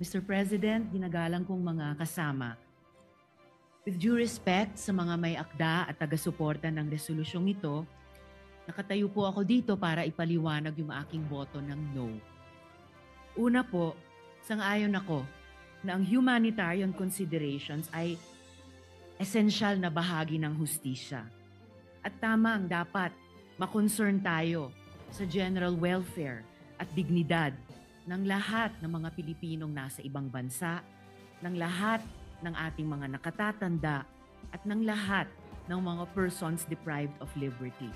Mr. President, ginagalang kong mga kasama, with due respect sa mga may akda at taga-suporta ng resolusyong ito, nakatayo po ako dito para ipaliwanag yung aking boto ng no. Una po, sang-ayon ako na ang humanitarian considerations ay esensyal na bahagi ng hustisya. At tamang dapat makoncern tayo sa general welfare at dignidad ng lahat ng mga Pilipinong nasa ibang bansa, ng lahat ng ating mga nakatatanda, at ng lahat ng mga persons deprived of liberty.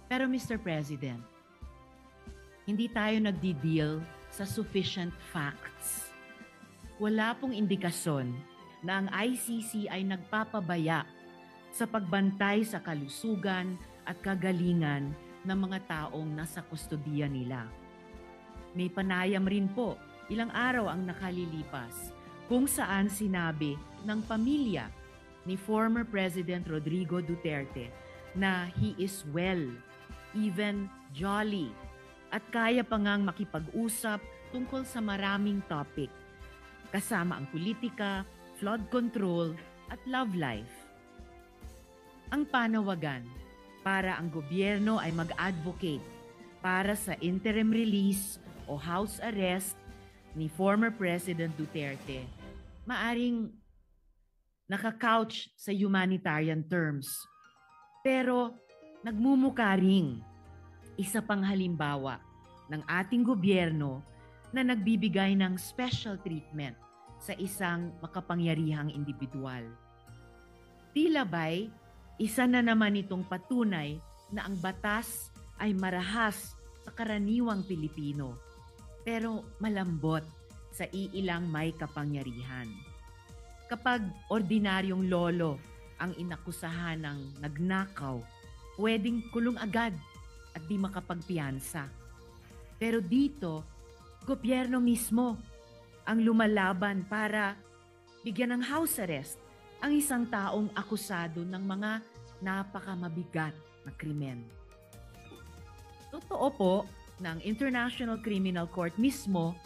Pero Mr. President, hindi tayo nagdi-deal sa sufficient facts. Wala pong indikasyon na ang ICC ay nagpapabaya sa pagbantay sa kalusugan at kagalingan ng mga taong nasa kustodiya nila. May panayam rin po ilang araw ang nakalilipas kung saan sinabi ng pamilya ni former President Rodrigo Duterte na he is well, even jolly, at kaya pa ngang makipag-usap tungkol sa maraming topic, kasama ang politika, flood control, at love life. Ang panawagan para ang gobyerno ay mag-advocate para sa interim release o house arrest ni former President Duterte, maaring nakakouch sa humanitarian terms. Pero nagmumukha ring isa pang halimbawa ng ating gobyerno na nagbibigay ng special treatment sa isang makapangyarihang individual. Tila ba'y isa na naman itong patunay na ang batas ay marahas sa karaniwang Pilipino, pero malambot sa iilang may kapangyarihan. Kapag ordinaryong lolo ang inakusahan ng nagnakaw, pwedeng kulong agad at di makapagpiyansa. Pero dito, gobyerno mismo ang lumalaban para bigyan ng house arrest ang isang taong akusado ng mga napakamabigat na krimen. Totoo po na ang International Criminal Court mismo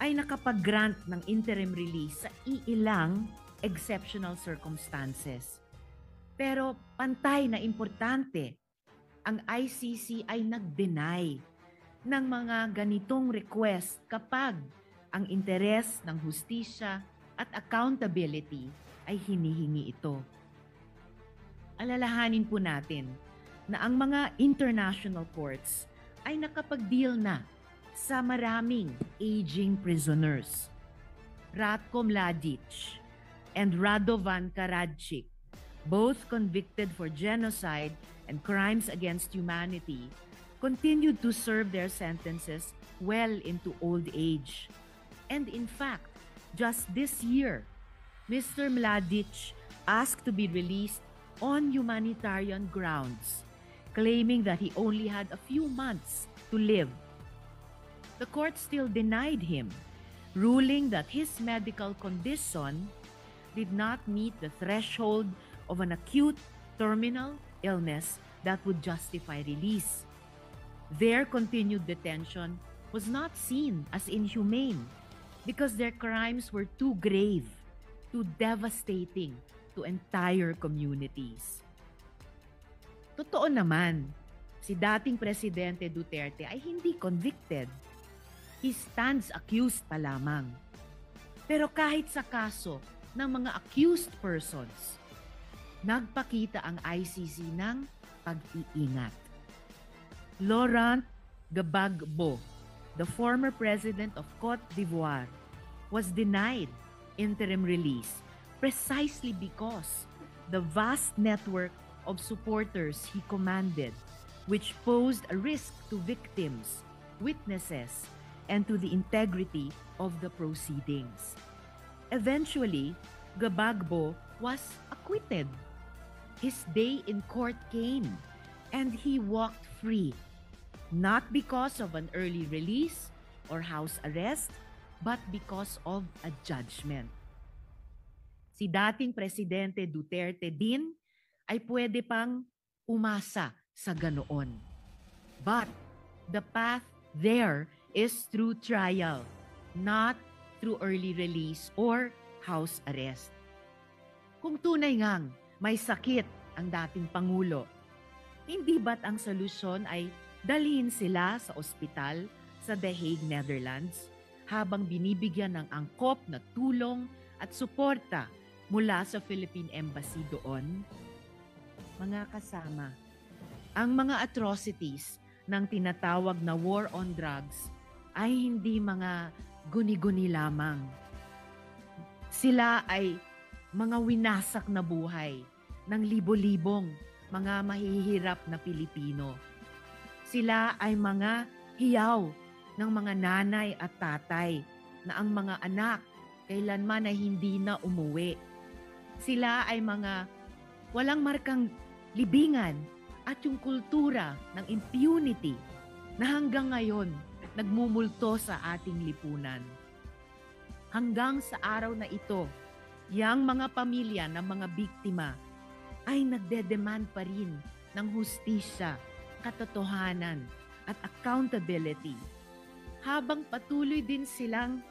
ay nakapag-grant ng interim release sa iilang exceptional circumstances. Pero pantay na importante, ang ICC ay nag-deny ng mga ganitong request kapag ang interes ng hustisya at accountability ay hinihingi ito. Alalahanin po natin na ang mga international courts ay nakapag-deal na sa maraming aging prisoners. Ratko Mladic and Radovan Karadzic, both convicted for genocide and crimes against humanity, continued to serve their sentences well into old age. And in fact, just this year, Mr. Mladic asked to be released on humanitarian grounds, claiming that he only had a few months to live. The court still denied him, ruling that his medical condition did not meet the threshold of an acute terminal illness that would justify release. Their continued detention was not seen as inhumane because their crimes were too grave, too devastating to entire communities. Totoo naman, si dating Presidente Duterte ay hindi convicted. He stands accused pa lamang. Pero kahit sa kaso ng mga accused persons, nagpakita ang ICC ng pag-iingat. Laurent Gbagbo, the former president of Cote d'Ivoire, was denied interim release precisely because the vast network of supporters he commanded, which posed a risk to victims, witnesses, and to the integrity of the proceedings. Eventually, Gbagbo was acquitted. His day in court came, and he walked free, not because of an early release or house arrest, but because of a judgment. Si dating Presidente Duterte din ay pwede pang umasa sa ganoon. But the path there is through trial, not through early release or house arrest. Kung tunay ngang may sakit ang dating Pangulo, hindi ba't ang solusyon ay dalhin sila sa ospital sa The Hague, Netherlands, habang binibigyan ng angkop na tulong at suporta mula sa Philippine Embassy doon? Mga kasama, ang mga atrocities ng tinatawag na war on drugs ay hindi mga guni-guni lamang. Sila ay mga winasak na buhay ng libo-libong mga mahihirap na Pilipino. Sila ay mga hiyaw ng mga nanay at tatay na ang mga anak kailanman ay hindi na umuwi. Sila ay mga walang markang libingan at yung kultura ng impunity na hanggang ngayon nagmumulto sa ating lipunan. Hanggang sa araw na ito, yang mga pamilya ng mga biktima ay nagdedemand pa rin ng hustisya, katotohanan at accountability, habang patuloy din silang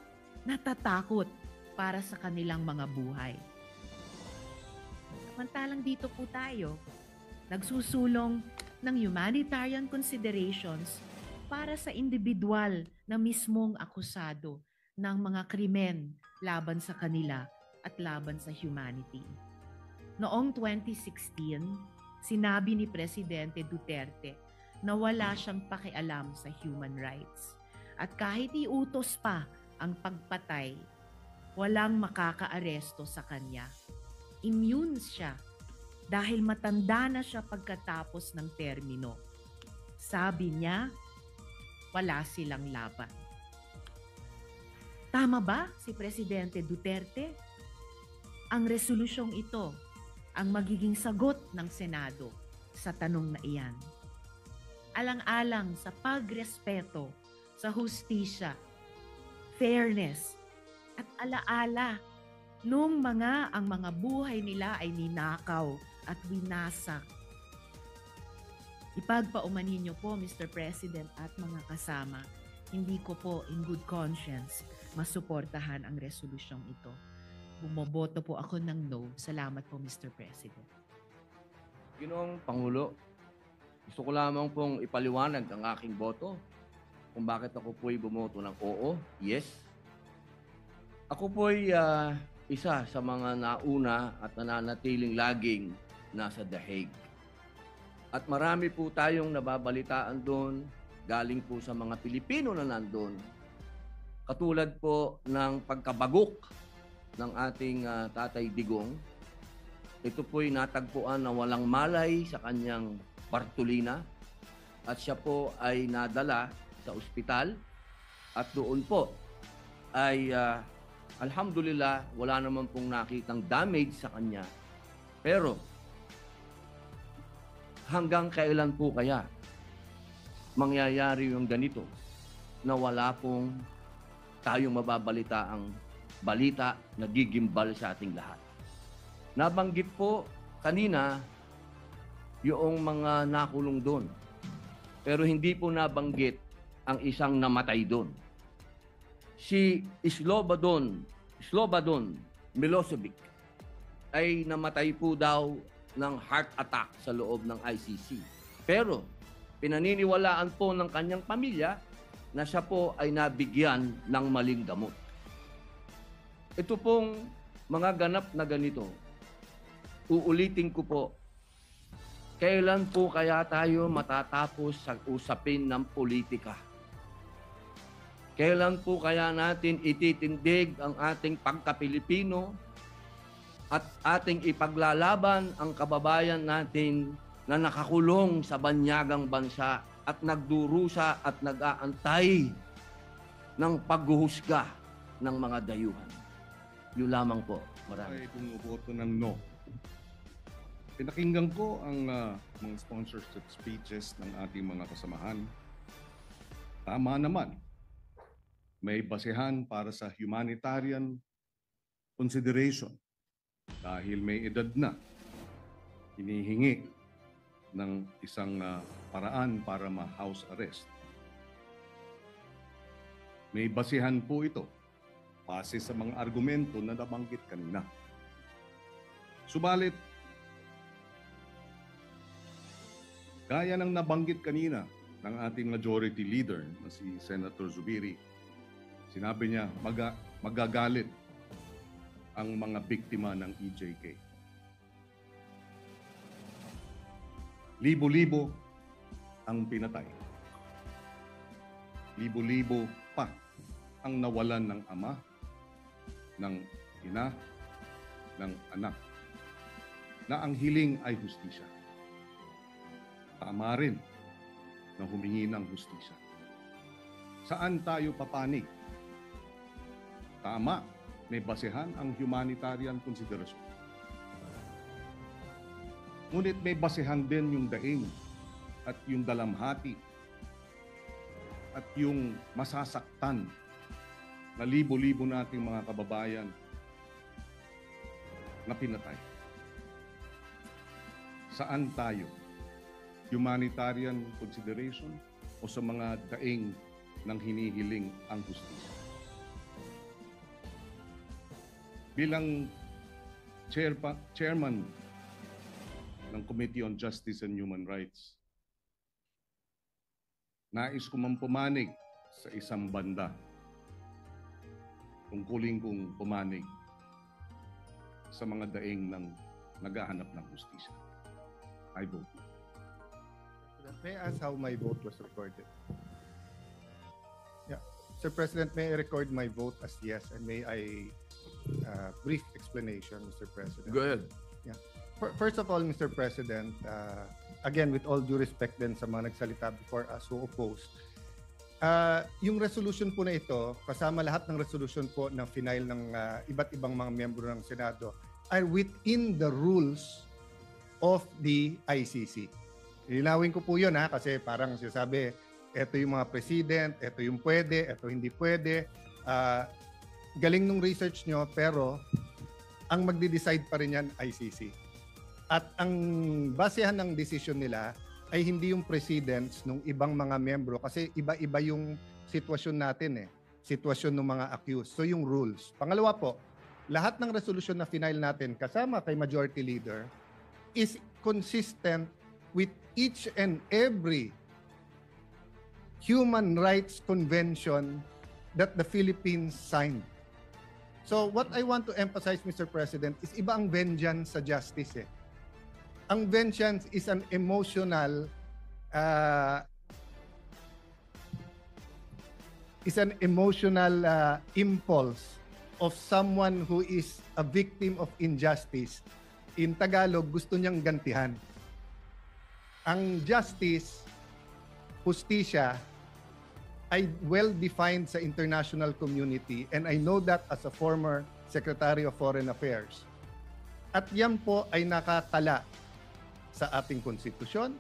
natatakot para sa kanilang mga buhay. Samantalang dito po tayo, nagsusulong ng humanitarian considerations para sa individual na mismong akusado ng mga krimen laban sa kanila at laban sa humanity. Noong 2016, sinabi ni Presidente Duterte na wala siyang pakialam sa human rights. At kahit iutos pa ang pagpatay, walang makakaaresto sa kanya. Immune siya dahil matanda na siya pagkatapos ng termino. Sabi niya, wala silang laban. Tama ba si Presidente Duterte? Ang resolusyong ito ang magiging sagot ng Senado sa tanong na iyan. Alang-alang sa pagrespeto sa hustisya, fairness, at alaala nung ang mga buhay nila ay ninakaw at winasak. Ipagpaumanhin niyo po, Mr. President at mga kasama, hindi ko po in good conscience masuportahan ang resolusyong ito. Bumoboto po ako ng no. Salamat po, Mr. President. Ginoong Pangulo, gusto ko lamang pong ipaliwanag ang aking boto kung bakit ako po'y bumoto ng oo, yes. Ako po'y isa sa mga nauna at nananatiling laging nasa The Hague. At marami po tayong nababalitaan doon, galing po sa mga Pilipino na nandun. Katulad po ng pagkabagok ng ating Tatay Digong. Ito po'y natagpuan na walang malay sa kanyang Bartolina at siya po ay nadala sa ospital at doon po ay alhamdulillah wala naman pong nakitang damage sa kanya. Pero hanggang kailan po kaya mangyayari yung ganito na wala pong tayong mababalita ang balita na gigimbal sa ating lahat? Nabanggit po kanina yung mga nakulong doon. Pero hindi po nabanggit ang isang namatay doon. Si Slobodan Milosevic ay namatay po daw ng heart attack sa loob ng ICC. Pero pinaniniwalaan po ng kanyang pamilya na siya po ay nabigyan ng maling gamot. Ito pong mga ganap na ganito, uulitin ko po, kailan po kaya tayo matatapos sa usapin ng politika? Kailan po kaya natin ititindig ang ating pagka-Pilipino at ating ipaglalaban ang kababayan natin na nakakulong sa banyagang bansa at nagdurusa at nag-aantay ng paghuhusga ng mga dayuhan? Yun lamang po. Marami. Ay bumuboto ng no. Pinakinggan ko ang mga sponsorship speeches ng ating mga kasamahan. Tama naman. May basehan para sa humanitarian consideration dahil may edad na. Hinihingi ng isang paraan para ma-house arrest. May basihan po ito base sa mga argumento na nabanggit kanina. Subalit, gaya ng nabanggit kanina ng ating majority leader na si Senator Zubiri, sinabi niya magagalit ang mga biktima ng EJK. Libo-libo ang pinatay. Libo-libo pa ang nawalan ng ama, ng ina, ng anak, na ang hiling ay hustisya. Tama rin na humingi ng hustisya. Saan tayo papanig? Tama, may basehan ang humanitarian consideration. Ngunit may basehan din yung daing at yung dalamhati at yung masasaktan na libo-libo nating mga kababayan na pinatay. Saan tayo? Humanitarian consideration o sa mga daing ng hinihiling ang hustisya? Bilang chairman ng Committee on Justice and Human Rights, nais ko man pumanig sa isang banda. Tungkulin kong pumanig sa mga daing ng naghahanap ng hustisya. I vote. May I ask how my vote was recorded? Yeah. Sir President, may I record my vote as yes, and may I brief explanation, Mr. President? Go ahead. Yeah. First of all, Mr. President, again, with all due respect din sa mga nagsalita before us who opposed, yung resolution po na ito, kasama lahat ng resolution po na final ng iba't ibang mga miyembro ng Senado, are within the rules of the ICC. Ilinawin ko po yun kasi parang sinasabi, ito yung mga president, ito yung pwede, ito hindi pwede. Galing nung research nyo, pero ang magde-decide pa rin yan ICC. At ang basehan ng decision nila ay hindi yung presidents ng ibang mga membro kasi iba-iba yung sitwasyon natin sitwasyon ng mga accused. So yung rules. Pangalawa po, lahat ng resolution na final natin kasama kay Majority Leader is consistent with each and every human rights convention that the Philippines signed. So what I want to emphasize, Mr. President, is iba ang vengeance sa justice Ang vengeance is an emotional impulse of someone who is a victim of injustice. In Tagalog, gusto niyang gantihan. Ang justice, hustisya, ay well-defined sa international community, and I know that as a former Secretary of Foreign Affairs. At yan po ay nakatala sa ating konstitusyon,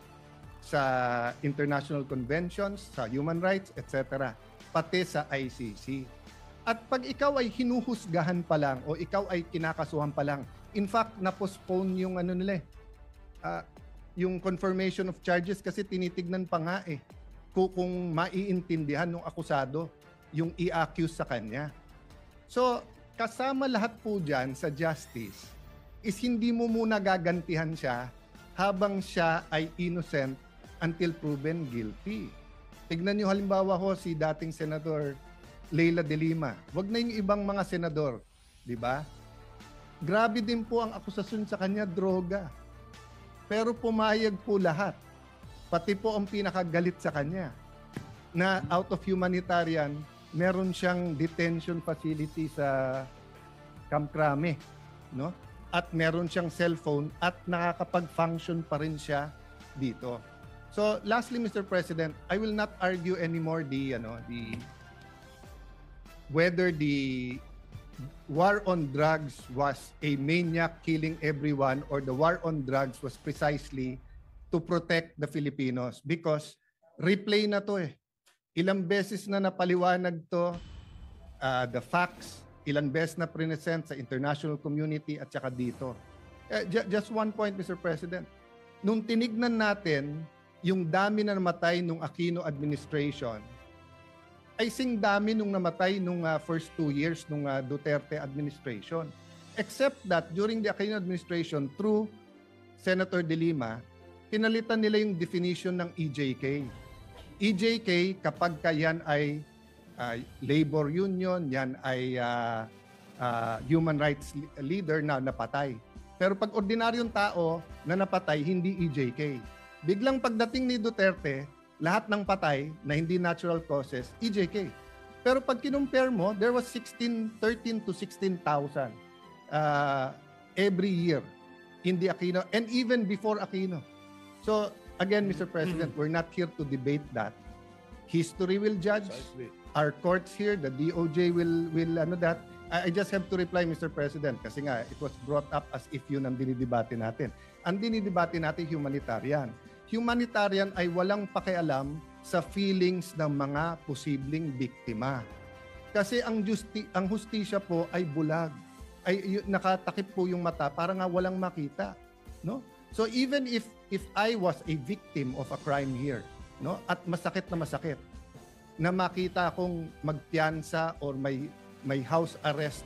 sa international conventions, sa human rights, etc., pati sa ICC. At pag ikaw ay hinuhusgahan pa lang o ikaw ay kinakasuhan pa lang, in fact, na-postpone yung yung confirmation of charges kasi tinitignan pa nga kung maiintindihan ng akusado yung i-accuse sa kanya. So, kasama lahat po dyan sa justice is hindi mo muna gagantihan siya habang siya ay innocent until proven guilty. Tignan niyo halimbawa si dating Senator Leila de Lima. Wag na yung ibang mga senador, di ba? Grabe din po ang akusasyon sa kanya, droga. Pero pumayag po lahat. Pati po ang pinakagalit sa kanya na out of humanitarian, meron siyang detention facility sa Camp Crame, no? At meron siyang cellphone at nakakapag-function pa rin siya dito. So, lastly, Mr. President, I will not argue anymore whether the war on drugs was a maniac killing everyone or the war on drugs was precisely to protect the Filipinos, because replay na to Ilang beses na napaliwanag to, the facts, ilang beses na present sa international community at saka dito. Just one point, Mr. President. Nung tinignan natin yung dami na namatay nung Aquino administration, ay sing dami nung namatay nung first 2 years nung Duterte administration. Except that during the Aquino administration, through Senator De Lima, pinalitan nila yung definition ng EJK. EJK, kapag yan ay labor union, yan ay human rights leader na napatay. Pero pag ordinaryong tao na napatay, hindi EJK. Biglang pagdating ni Duterte, lahat ng patay na hindi natural causes, EJK. Pero pag kinumpare mo, there was 13 to 16,000 every year in the Aquino and even before Aquino. So again, Mr. President, we're not here to debate that. History will judge. Our courts here, the DOJ will that. I just have to reply, Mr. President, kasi nga it was brought up as if yun ang dinidebate natin. Ang dinidebate natin humanitarian. Humanitarian ay walang pakialam sa feelings ng mga posibleng biktima. Kasi ang hustisya po ay bulag. Ay nakatakip po yung mata para nga walang makita, no? So even if I was a victim of a crime here, no, at masakit na makita akong magpiyansa or may house arrest